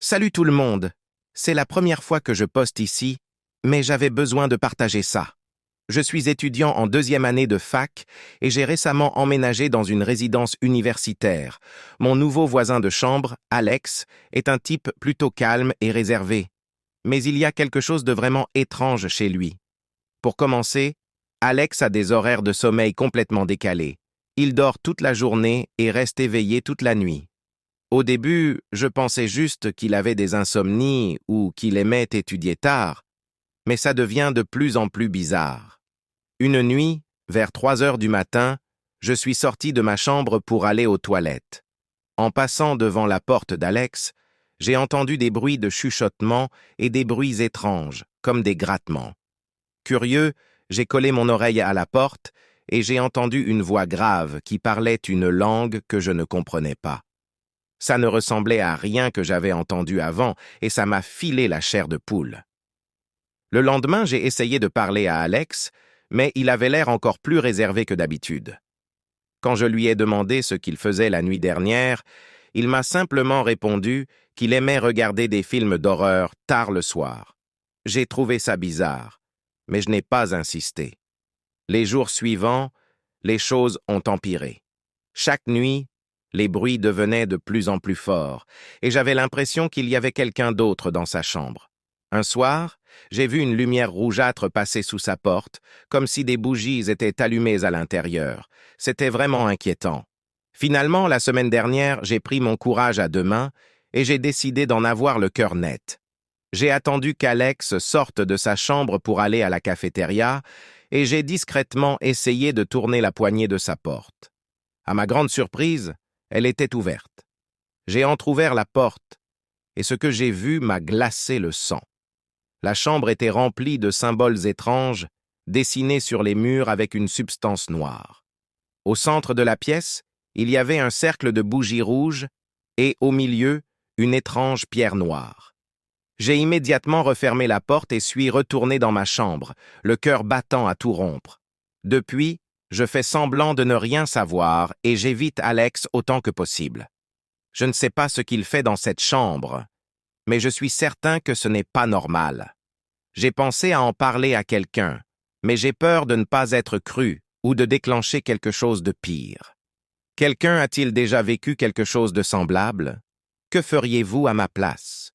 Salut tout le monde! C'est la première fois que je poste ici, mais j'avais besoin de partager ça. Je suis étudiant en deuxième année de fac et j'ai récemment emménagé dans une résidence universitaire. Mon nouveau voisin de chambre, Alex, est un type plutôt calme et réservé. Mais il y a quelque chose de vraiment étrange chez lui. Pour commencer, Alex a des horaires de sommeil complètement décalés. Il dort toute la journée et reste éveillé toute la nuit. Au début, je pensais juste qu'il avait des insomnies ou qu'il aimait étudier tard, mais ça devient de plus en plus bizarre. Une nuit, vers 3 heures du matin, je suis sorti de ma chambre pour aller aux toilettes. En passant devant la porte d'Alex, j'ai entendu des bruits de chuchotement et des bruits étranges, comme des grattements. Curieux, j'ai collé mon oreille à la porte et j'ai entendu une voix grave qui parlait une langue que je ne comprenais pas. Ça ne ressemblait à rien que j'avais entendu avant et ça m'a filé la chair de poule. Le lendemain, j'ai essayé de parler à Alex, mais il avait l'air encore plus réservé que d'habitude. Quand je lui ai demandé ce qu'il faisait la nuit dernière, il m'a simplement répondu qu'il aimait regarder des films d'horreur tard le soir. J'ai trouvé ça bizarre, mais je n'ai pas insisté. Les jours suivants, les choses ont empiré. Chaque nuit, les bruits devenaient de plus en plus forts, et j'avais l'impression qu'il y avait quelqu'un d'autre dans sa chambre. Un soir, j'ai vu une lumière rougeâtre passer sous sa porte, comme si des bougies étaient allumées à l'intérieur. C'était vraiment inquiétant. Finalement, la semaine dernière, j'ai pris mon courage à deux mains et j'ai décidé d'en avoir le cœur net. J'ai attendu qu'Alex sorte de sa chambre pour aller à la cafétéria et j'ai discrètement essayé de tourner la poignée de sa porte. À ma grande surprise, elle était ouverte. J'ai entrouvert la porte et ce que j'ai vu m'a glacé le sang. La chambre était remplie de symboles étranges, dessinés sur les murs avec une substance noire. Au centre de la pièce, il y avait un cercle de bougies rouges et, au milieu, une étrange pierre noire. J'ai immédiatement refermé la porte et suis retourné dans ma chambre, le cœur battant à tout rompre. Depuis, je fais semblant de ne rien savoir et j'évite Alex autant que possible. Je ne sais pas ce qu'il fait dans cette chambre, mais je suis certain que ce n'est pas normal. J'ai pensé à en parler à quelqu'un, mais j'ai peur de ne pas être cru ou de déclencher quelque chose de pire. Quelqu'un a-t-il déjà vécu quelque chose de semblable? Que feriez-vous à ma place?